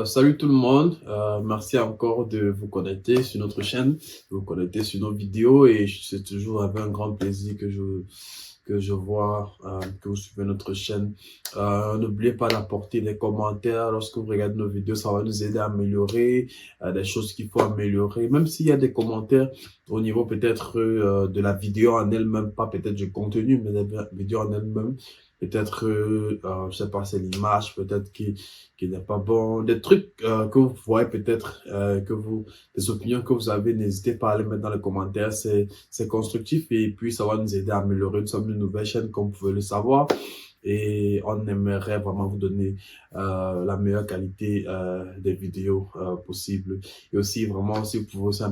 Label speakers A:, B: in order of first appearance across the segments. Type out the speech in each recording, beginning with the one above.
A: Salut tout le monde, merci encore de vous connecter sur notre chaîne, de vous connecter sur nos vidéos et c'est toujours avec un grand plaisir que je vois que vous suivez notre chaîne. N'oubliez pas d'apporter des commentaires lorsque vous regardez nos vidéos, ça va nous aider à améliorer des choses qu'il faut améliorer, même s'il y a des commentaires au niveau peut-être de la vidéo en elle-même, pas peut-être du contenu, mais la vidéo en elle-même. Peut-être, je sais pas, c'est l'image, peut-être qui n'est pas bon, des trucs que vous voyez peut-être, des opinions que vous avez, n'hésitez pas à les mettre dans les commentaires, c'est constructif et puis ça va nous aider à améliorer. Nous sommes une nouvelle chaîne, comme vous pouvez le savoir. Et on aimerait vraiment vous donner la meilleure qualité des vidéos possibles. Et aussi, vraiment, si vous pouvez aussi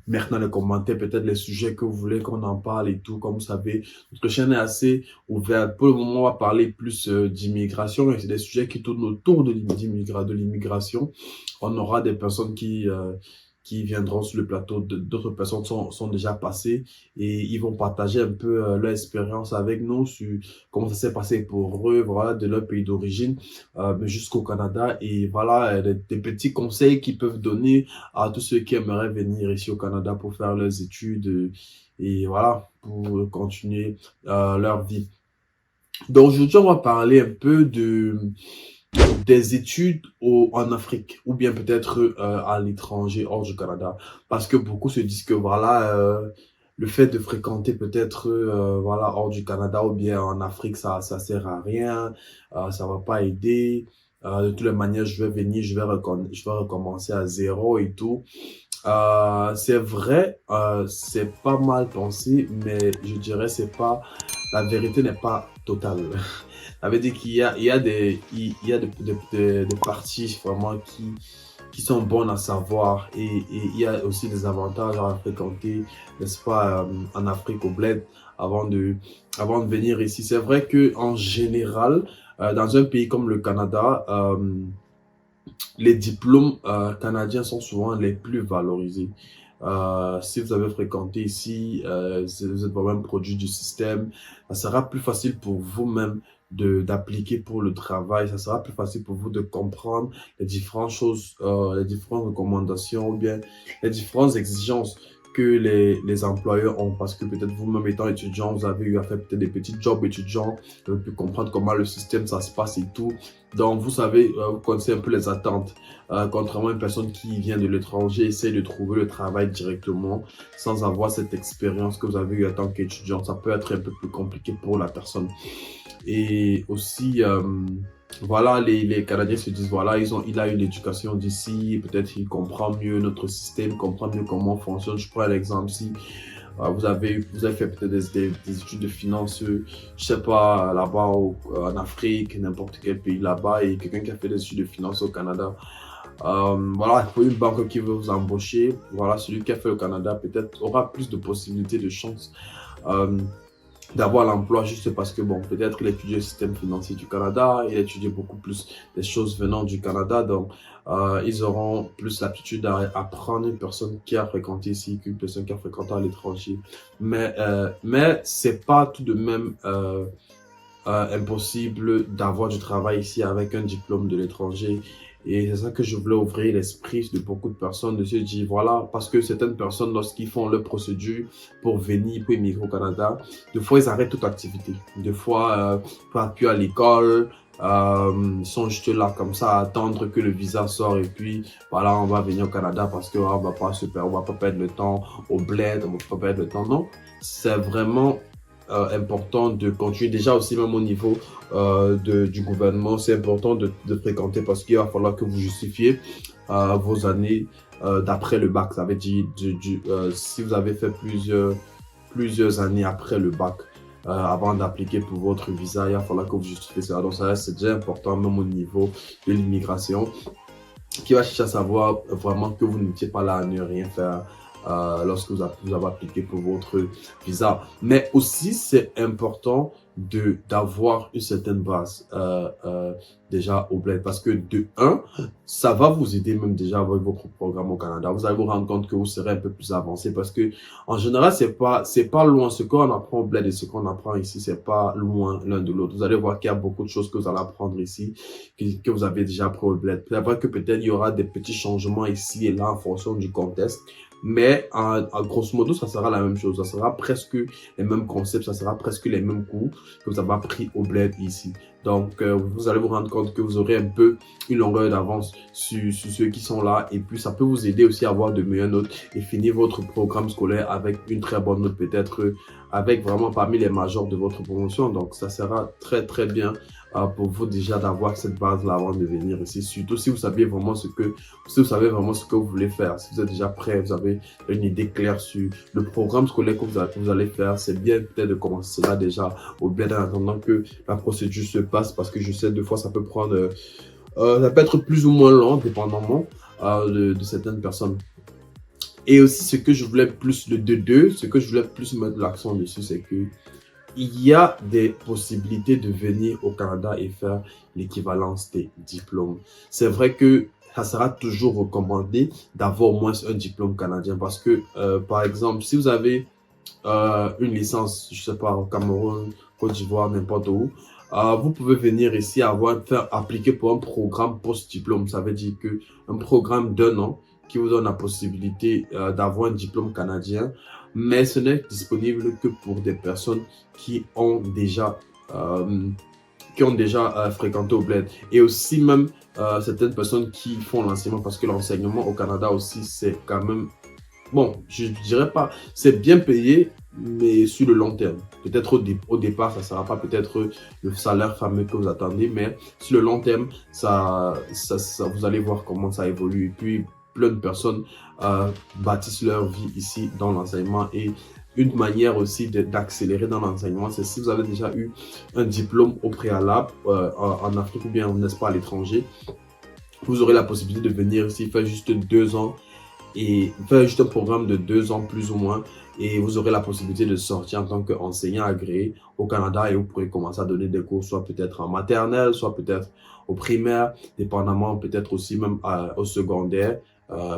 A: mettre dans les commentaires peut-être les sujets que vous voulez qu'on en parle et tout. Comme vous savez, notre chaîne est assez ouverte. Pour le moment, on va parler plus d'immigration et c'est des sujets qui tournent autour de l'immigration. On aura des personnes qui viendront sur le plateau, d'autres personnes sont déjà passées et ils vont partager un peu leur expérience avec nous sur comment ça s'est passé pour eux, voilà, de leur pays d'origine jusqu'au Canada et voilà, des petits conseils qu'ils peuvent donner à tous ceux qui aimeraient venir ici au Canada pour faire leurs études et voilà, pour continuer leur vie. Donc aujourd'hui, on va parler un peu des études en Afrique ou bien peut-être à l'étranger, hors du Canada. Parce que beaucoup se disent que voilà, le fait de fréquenter peut-être voilà, hors du Canada ou bien en Afrique, ça sert à rien, ça va pas aider. De toutes les manières, je vais venir, je vais recommencer à zéro et tout. C'est vrai, c'est pas mal pensé, mais je dirais la vérité n'est pas totale. Ça veut dire il y a des parties vraiment qui sont bonnes à savoir et il y a aussi des avantages à fréquenter, n'est-ce pas, en Afrique au bled avant de venir ici. C'est vrai que en général, dans un pays comme le Canada, les diplômes canadiens sont souvent les plus valorisés. Si vous avez fréquenté ici, si vous êtes vraiment produit du système, ça sera plus facile pour vous-même d'appliquer pour le travail. Ça sera plus facile pour vous de comprendre les différentes choses, les différentes recommandations ou bien les différentes exigences que les employeurs ont parce que peut-être vous-même étant étudiant, vous avez eu à faire peut-être des petits jobs étudiants, vous avez pu comprendre comment le système ça se passe et tout. Donc vous savez, vous connaissez un peu les attentes. Contrairement à une personne qui vient de l'étranger, essaie de trouver le travail directement sans avoir cette expérience que vous avez eue en tant qu'étudiant. Ça peut être un peu plus compliqué pour la personne. Et aussi, voilà, les Canadiens se disent, voilà, il a eu l'éducation d'ici, peut-être il comprend mieux notre système, comprend mieux comment on fonctionne. Je prends l'exemple si vous avez fait peut-être des études de finance, je sais pas, là-bas en Afrique, n'importe quel pays là-bas, et quelqu'un qui a fait des études de finance au Canada. Voilà, pour une banque qui veut vous embaucher, voilà, celui qui a fait au Canada peut-être aura plus de possibilités, de chances d'avoir l'emploi juste parce que, bon, peut-être qu'il étudie le système financier du Canada, il étudie beaucoup plus des choses venant du Canada, donc ils auront plus l'aptitude à apprendre une personne qui a fréquenté ici qu'une personne qui a fréquenté à l'étranger. Mais c'est pas tout de même impossible d'avoir du travail ici avec un diplôme de l'étranger. Et c'est ça que je voulais ouvrir l'esprit de beaucoup de personnes, de se dire, voilà, parce que certaines personnes, lorsqu'ils font leur procédure pour venir, pour immigrer au Canada, des fois, ils arrêtent toute activité. Des fois, ils ne plus à l'école, ils sont juste là comme ça à attendre que le visa sort et puis, voilà, on va venir au Canada parce qu'on va pas on va pas perdre le temps au bled, on va pas perdre le temps. Non, c'est vraiment important de continuer déjà aussi même au niveau du gouvernement, c'est important de fréquenter parce qu'il va falloir que vous justifiez vos années d'après le bac. Ça veut dire si vous avez fait plusieurs années après le bac avant d'appliquer pour votre visa, il va falloir que vous justifiez ça. Donc ça c'est déjà important même au niveau de l'immigration qui va chercher à savoir vraiment que vous n'étiez pas là à ne rien faire lorsque vous avez appliqué pour votre visa. Mais aussi, c'est important d'avoir une certaine base déjà au bled, parce que de un, ça va vous aider même déjà avec votre programme au Canada. Vous allez vous rendre compte que vous serez un peu plus avancé, parce que en général c'est pas loin ce qu'on apprend au bled et ce qu'on apprend ici, c'est pas loin l'un de l'autre. Vous allez voir qu'il y a beaucoup de choses que vous allez apprendre ici que vous avez déjà appris au bled. C'est vrai que peut-être il y aura des petits changements ici et là en fonction du contexte. Mais en grosso modo, ça sera la même chose. Ça sera presque les mêmes concepts, ça sera presque les mêmes cours que vous avez appris au bled ici. Donc, vous allez vous rendre compte que vous aurez un peu une longueur d'avance sur ceux qui sont là. Et puis, ça peut vous aider aussi à avoir de meilleures notes et finir votre programme scolaire avec une très bonne note, peut-être avec vraiment parmi les majors de votre promotion. Donc, ça sera très, très bien pour vous déjà d'avoir cette base-là avant de venir ici. Surtout si vous savez vraiment ce que vous voulez faire. Si vous êtes déjà prêt, vous avez une idée claire sur le programme scolaire que vous allez faire. C'est bien peut-être de commencer là déjà au bled en attendant que la procédure se passe, parce que je sais deux fois ça peut prendre, ça peut être plus ou moins long dépendamment de certaines personnes. Et aussi ce que je voulais plus ce que je voulais plus mettre l'accent dessus, c'est que il y a des possibilités de venir au Canada et faire l'équivalence des diplômes. C'est vrai que ça sera toujours recommandé d'avoir au moins un diplôme canadien, parce que, par exemple, si vous avez une licence, je sais pas, au Cameroun, Côte d'Ivoire, n'importe où, vous pouvez venir ici faire appliquer pour un programme post-diplôme. Ça veut dire que un programme d'1 an qui vous donne la possibilité d'avoir un diplôme canadien, mais ce n'est disponible que pour des personnes qui ont déjà fréquenté au bled, et aussi même certaines personnes qui font l'enseignement, parce que l'enseignement au Canada aussi, c'est quand même, bon, je dirais pas, c'est bien payé, mais sur le long terme. Peut-être au départ, ça ne sera pas peut-être le salaire fameux que vous attendez, mais sur le long terme, vous allez voir comment ça évolue. Et puis, plein de personnes bâtissent leur vie ici dans l'enseignement. Et une manière aussi d'accélérer dans l'enseignement, c'est si vous avez déjà eu un diplôme au préalable en Afrique ou bien, n'est-ce pas, à l'étranger, vous aurez la possibilité de venir ici faire juste 2 ans et faire juste un programme de 2 ans plus ou moins, et vous aurez la possibilité de sortir en tant qu'enseignant agréé au Canada, et vous pourrez commencer à donner des cours, soit peut-être en maternelle, soit peut-être au primaire, dépendamment, peut-être aussi même au secondaire.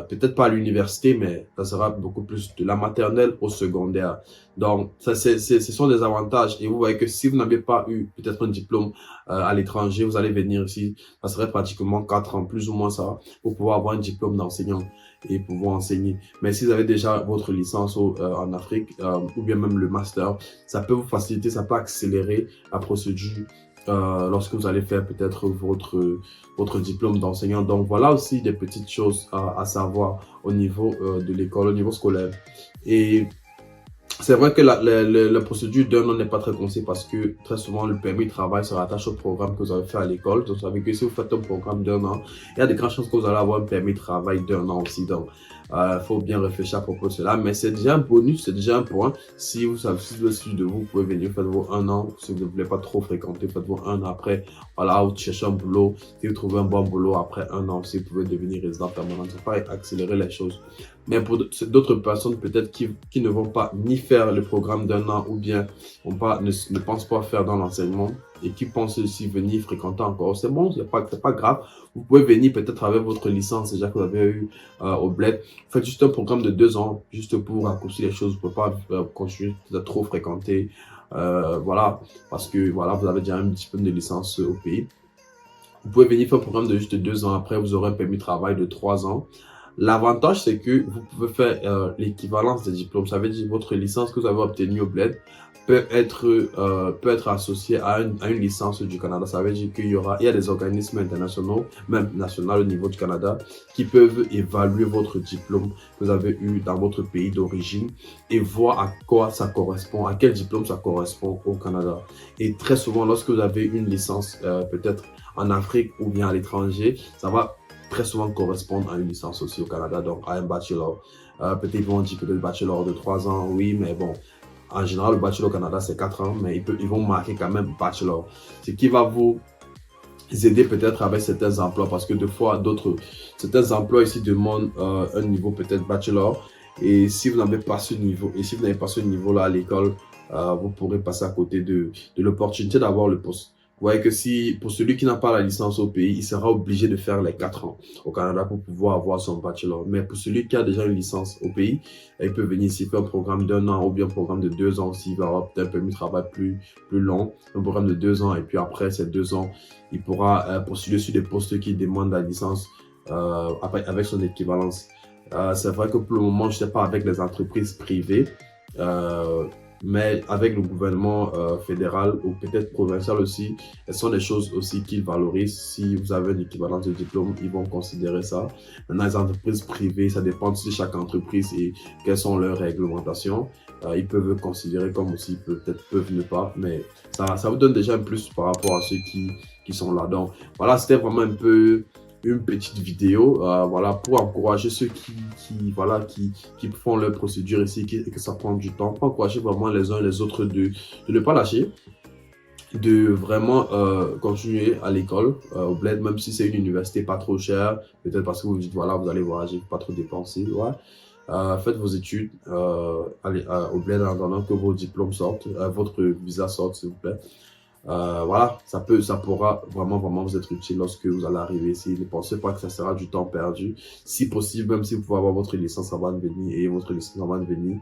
A: Peut-être pas à l'université, mais ça sera beaucoup plus de la maternelle au secondaire. Donc, ce sont des avantages. Et vous voyez que si vous n'avez pas eu peut-être un diplôme à l'étranger, vous allez venir ici, ça serait pratiquement 4 ans, plus ou moins ça, pour pouvoir avoir un diplôme d'enseignant et pouvoir enseigner. Mais si vous avez déjà votre licence en Afrique, ou bien même le master, ça peut vous faciliter, ça peut accélérer la procédure lorsque vous allez faire peut-être votre diplôme d'enseignant. Donc voilà aussi des petites choses à savoir au niveau de l'école, au niveau scolaire. Et c'est vrai que la procédure d'1 an n'est pas très conseillée, parce que très souvent le permis de travail se rattache au programme que vous avez fait à l'école. Donc, vous savez que si vous faites un programme d'1 an, il y a de grandes chances que vous allez avoir un permis de travail d'1 an aussi. Donc, faut bien réfléchir à propos de cela. Mais c'est déjà un bonus, c'est déjà un point. Si vous savez, si vous êtes sûr de vous, vous pouvez venir faire vos 1 an. Si vous ne voulez pas trop fréquenter, faites vos 1 an après. Voilà, vous cherchez un boulot. Si vous trouvez un bon boulot après 1 an, si vous pouvez devenir résident permanent, ça va accélérer les choses. Mais pour d'autres personnes peut-être qui ne vont pas ni faire le programme d'1 an, ou bien ne pensent pas faire dans l'enseignement, et qui pensent aussi venir fréquenter encore, c'est bon, c'est pas grave. Vous pouvez venir peut-être avec votre licence déjà que vous avez eu au bled. Faites juste un programme de 2 ans, juste pour raccourcir les choses. Vous ne pouvez pas continuer de trop fréquenter. Voilà, parce que voilà, vous avez déjà un diplôme de licence au pays. Vous pouvez venir faire un programme de juste 2 ans. Après, vous aurez un permis de travail de 3 ans. L'avantage, c'est que vous pouvez faire l'équivalence des diplômes. Ça veut dire que votre licence que vous avez obtenue au bled peut être associée à une licence du Canada. Ça veut dire qu'il y a des organismes internationaux, même nationaux au niveau du Canada, qui peuvent évaluer votre diplôme que vous avez eu dans votre pays d'origine et voir à quoi ça correspond, à quel diplôme ça correspond au Canada. Et très souvent, lorsque vous avez une licence peut-être en Afrique ou bien à l'étranger, ça va très souvent correspondre à une licence aussi au Canada, donc à un bachelor. Peut-être ils vont dire que le bachelor de 3 ans, oui, mais bon, en général, le bachelor au Canada, c'est 4 ans, mais ils vont marquer quand même bachelor. Ce qui va vous aider peut-être avec certains emplois, parce que certains emplois ici demandent un niveau peut-être bachelor. Et si vous n'avez pas ce niveau, et si vous n'avez pas ce niveau-là à l'école, vous pourrez passer à côté de l'opportunité d'avoir le poste. Vous voyez que si, pour celui qui n'a pas la licence au pays, il sera obligé de faire les 4 ans au Canada pour pouvoir avoir son bachelor. Mais pour celui qui a déjà une licence au pays, il peut venir ici faire un programme d'1 an ou bien un programme de 2 ans s'il va avoir peut-être un permis de travail plus long, un programme de 2 ans et puis après ces 2 ans, il pourra postuler sur des postes qui demandent la licence avec son équivalence. C'est vrai que pour le moment, je ne sais pas avec les entreprises privées, mais avec le gouvernement fédéral ou peut-être provincial aussi, ce sont des choses aussi qu'ils valorisent. Si vous avez une équivalence de diplôme, ils vont considérer ça. Maintenant, les entreprises privées, ça dépend de chaque entreprise et quelles sont leurs réglementations. Ils peuvent considérer comme aussi, peut-être peuvent ne pas, mais ça vous donne déjà un plus par rapport à ceux qui sont là. Donc voilà, c'était vraiment un peu une petite vidéo voilà, pour encourager ceux qui font leur procédure ici et que ça prend du temps, pour encourager vraiment les uns et les autres de ne pas lâcher, de vraiment continuer à l'école au bled, même si c'est une université pas trop chère, peut-être parce que vous dites voilà, vous allez voyager, pas trop dépenser, ouais. Faites vos études allez, au bled en attendant que vos diplômes sortent, votre visa sorte s'il vous plaît. Voilà, ça pourra vraiment vous être utile lorsque vous allez arriver ici. Ne pensez pas que ça sera du temps perdu. Si possible, même si vous pouvez avoir votre licence avant de venir et votre licence avant de venir,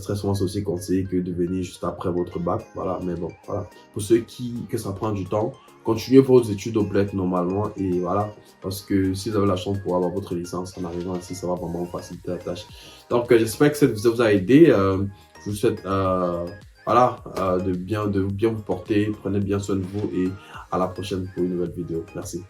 A: très souvent c'est aussi conseillé que de venir juste après votre bac. Voilà, mais bon, voilà. Pour ceux que ça prend du temps, continuez vos études au bled normalement et voilà, parce que si vous avez la chance pour avoir votre licence en arrivant ici, ça va vraiment vous faciliter la tâche. Donc, j'espère que cette vidéo vous a aidé. Je vous souhaite voilà, de bien vous porter, prenez bien soin de vous et à la prochaine pour une nouvelle vidéo. Merci.